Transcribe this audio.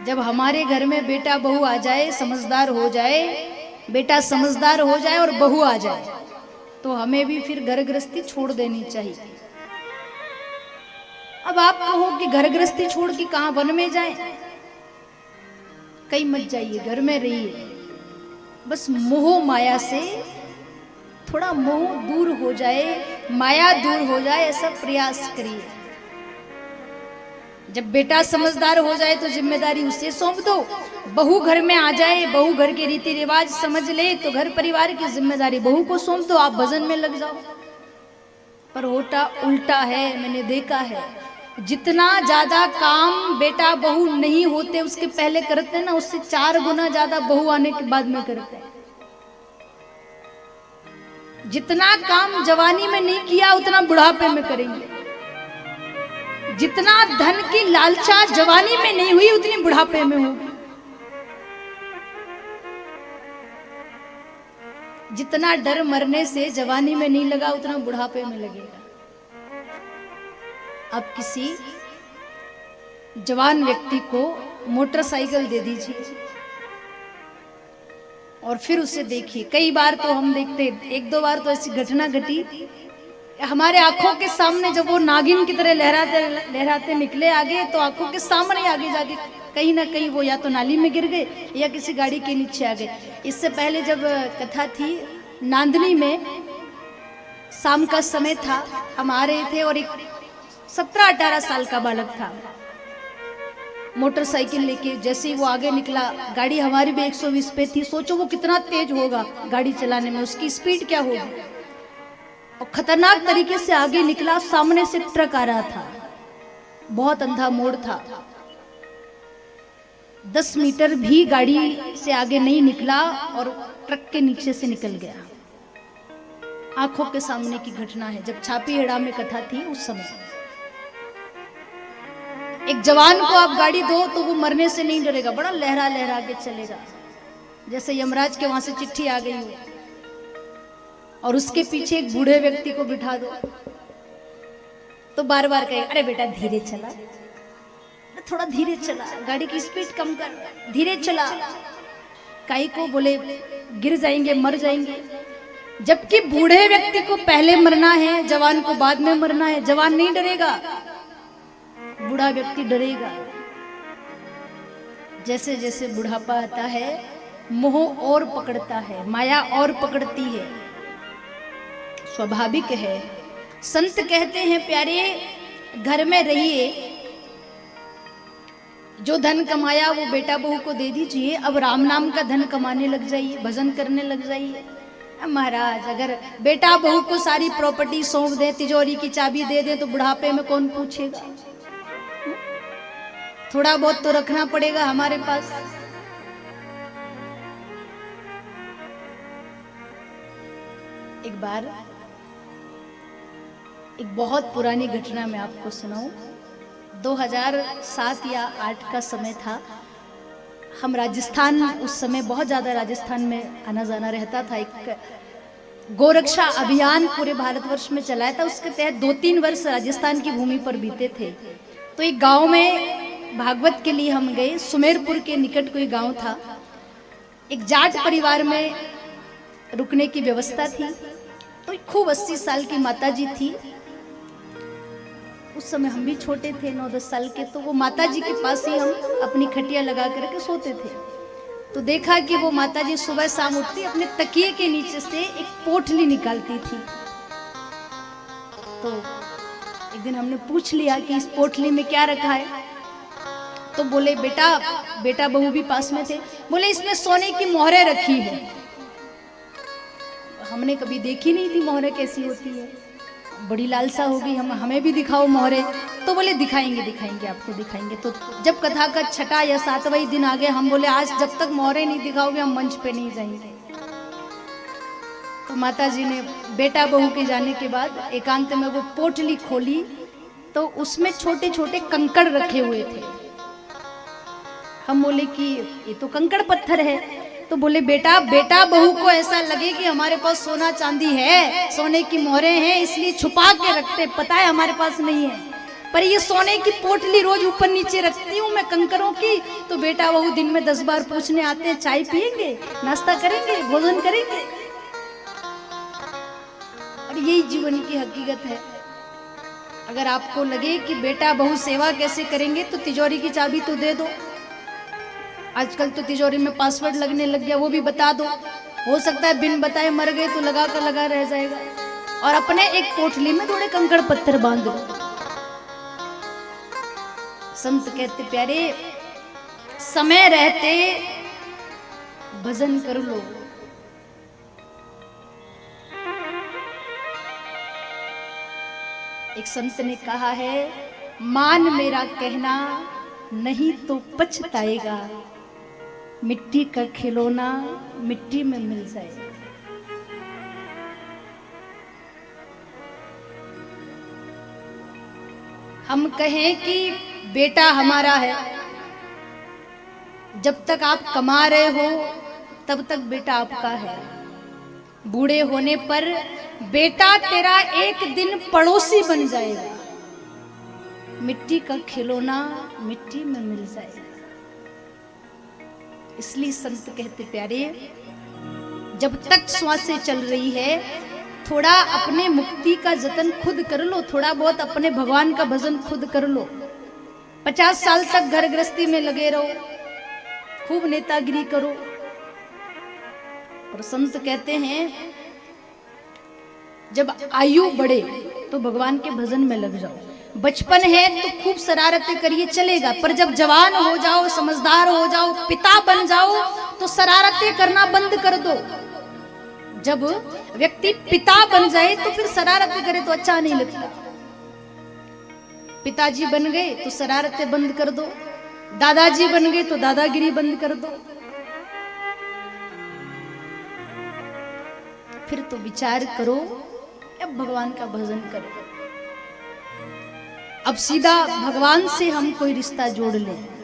जब हमारे घर में बेटा बहू आ जाए, समझदार हो जाए, बेटा समझदार हो जाए और बहू आ जाए, तो हमें भी फिर घर गृहस्थी छोड़ देनी चाहिए। अब आप कहो कि घर गृहस्थी छोड़ के कहां वन में जाए, कहीं मत जाइए, घर में रहिए। बस मोह माया से थोड़ा मोह दूर हो जाए, माया दूर हो जाए, ऐसा प्रयास करिए। जब बेटा समझदार हो जाए तो जिम्मेदारी उसे सौंप दो। बहू घर में आ जाए, बहू घर के रीति रिवाज समझ ले, तो घर परिवार की जिम्मेदारी बहू को सौंप दो, आप भजन में लग जाओ। पर होता उल्टा है, मैंने देखा है। जितना ज्यादा काम बेटा बहू नहीं होते उसके पहले करते हैं ना, उससे 4 गुना ज्यादा बहू आने के बाद में करते हैं। जितना काम जवानी में नहीं किया उतना बुढ़ापे में करेंगे। जितना धन की लालसा जवानी में नहीं हुई उतनी बुढ़ापे में होगी। जितना डर मरने से जवानी में नहीं लगा उतना बुढ़ापे में लगेगा। आप किसी जवान व्यक्ति को मोटरसाइकिल दे दीजिए और फिर उसे देखिए। कई बार तो हम देखते, 1-2 बार तो ऐसी घटना घटी हमारे आंखों के सामने, जब वो नागिन की तरह लहराते निकले आगे, तो आंखों के सामने आगे जाके कहीं ना कहीं वो या तो नाली में गिर गए या किसी गाड़ी के नीचे आ गए। इससे पहले जब कथा थी नांदनी में, शाम का समय था, हम आ रहे थे और एक 17-18 साल का बालक था, मोटरसाइकिल लेके। जैसे ही वो आगे निकला, गाड़ी हमारी भी 120 पे थी, सोचो वो कितना तेज होगा गाड़ी चलाने में, उसकी स्पीड क्या होगी। और खतरनाक तरीके से आगे निकला, सामने से ट्रक आ रहा था, बहुत अंधा मोड़ था, 10 मीटर भी गाड़ी से आगे नहीं निकला और ट्रक के नीचे से निकल गया। आंखों के सामने की घटना है, जब छापीहेड़ा में कथा थी उस समय। एक जवान को आप गाड़ी दो तो वो मरने से नहीं डरेगा, बड़ा लहरा लहरा के चलेगा, जैसे यमराज के वहां से चिट्ठी आ गई हो। और उसके पीछे एक बूढ़े व्यक्ति को बिठा दो तो बार बार कहे, अरे बेटा धीरे चला, थोड़ा धीरे चला, गाड़ी की स्पीड कम कर, धीरे चला। काई को बोले गिर जाएंगे, मर जाएंगे। जबकि बूढ़े व्यक्ति को पहले मरना है, जवान को बाद में मरना है। जवान नहीं डरेगा, बूढ़ा व्यक्ति डरेगा। जैसे जैसे बुढ़ापा आता है, मोह और पकड़ता है, माया और पकड़ती है, स्वाभाविक है। संत कहते हैं प्यारे, घर में रहिए, जो धन कमाया वो बेटा बहू को दे दीजिए। अब राम नाम का धन कमाने लग जाइए, भजन करने लग जाइए। महाराज अगर बेटा बहू को सारी प्रॉपर्टी सौंप दे, तिजोरी की चाबी दे दे, तो बुढ़ापे में कौन पूछेगा। थोड़ा बहुत तो रखना पड़ेगा हमारे पास। एक बार एक बहुत पुरानी घटना मैं आपको सुनाऊं। 2007 या 8 का समय था। हम राजस्थान, उस समय बहुत ज़्यादा राजस्थान में आना जाना रहता था। एक गोरक्षा अभियान पूरे भारतवर्ष में चलाया था, उसके तहत 2-3 वर्ष राजस्थान की भूमि पर बीते थे। तो एक गांव में भागवत के लिए हम गए। सुमेरपुर के निकट कोई गांव था। एक जाट परिवार में रुकने की व्यवस्था थी। तो खूब 80 साल की माताजी थी। उस समय हम भी छोटे थे, 9-10 साल के। तो वो माताजी के पास ही हम अपनी खटिया लगा करके सोते थे। तो देखा कि वो माताजी सुबह शाम उठती, अपने तकिए के नीचे से एक पोटली निकालती थी। तो एक दिन हमने पूछ लिया कि इस पोटली में क्या रखा है। तो बोले बेटा बहू भी पास में थे, बोले इसमें सोने की मोहरें रखी है। हमने कभी देखी नहीं थी मोहरें कैसी होती है, बड़ी लालसा होगी, हमें भी दिखाओ मोहरे। तो बोले दिखाएंगे आपको दिखाएंगे। तो जब कथा का 6वां या 7वां दिन आ गया, हम बोले आज जब तक मोहरे नहीं दिखाओगे हम मंच पे नहीं जाएंगे। तो माता जी ने बेटा बहू के जाने के बाद एकांत में वो पोटली खोली, तो उसमें छोटे छोटे कंकड़ रखे हुए थे। हम बोले कि ये तो कंकड़ पत्थर है। तो बोले बेटा बहू को ऐसा लगे कि हमारे पास सोना चांदी है, सोने की मोहरें हैं, इसलिए छुपा के रखते, पता है हमारे पास नहीं है। पर ये सोने की पोटली रोज ऊपर नीचे रखती हूँ मैं कंकरों की, तो बेटा बहू दिन में 10 बार पूछने आते हैं, चाय पिएंगे, नाश्ता करेंगे, भोजन करेंगे। और यही जीवन की हकीकत है। अगर आपको लगे कि बेटा बहू सेवा कैसे करेंगे, तो तिजोरी की चाबी तो दे दो। आजकल तो तिजोरी में पासवर्ड लगने लग गया, वो भी बता दो। हो सकता है बिन बताए मर गए तो लगा कर लगा रह जाएगा। और अपने एक पोटली में थोड़े कंकड़ पत्थर बांध दो। संत कहते प्यारे, समय रहते भजन कर लो। एक संत ने कहा है, मान मेरा कहना नहीं तो पछताएगा, मिट्टी का खिलौना मिट्टी में मिल जाएगा। हम कहें कि बेटा हमारा है, जब तक आप कमा रहे हो तब तक बेटा आपका है। बूढ़े होने पर बेटा तेरा एक दिन पड़ोसी बन जाएगा, मिट्टी का खिलौना मिट्टी में मिल जाएगा। इसलिए संत कहते प्यारे, जब तक श्वासें चल रही है थोड़ा अपने मुक्ति का जतन खुद कर लो, थोड़ा बहुत अपने भगवान का भजन खुद कर लो। 50 साल तक घर गृहस्थी में लगे रहो, खूब नेतागिरी करो। और संत कहते हैं जब आयु बढ़े तो भगवान के भजन में लग जाओ। बचपन है तो खूब शरारतें करिए, चलेगा, पर जब जवान हो जाओ, समझदार हो जाओ, पिता बन जाओ, तो शरारतें करना बंद कर दो। जब व्यक्ति पिता बन जाए तो फिर शरारतें करे तो अच्छा नहीं लगता। पिताजी बन गए तो शरारतें बंद कर दो, दादाजी बन गए तो दादागिरी बंद कर दो। फिर तो विचार करो, अब भगवान का भजन करो। अब सीधा भगवान से हम कोई रिश्ता जोड़ लें।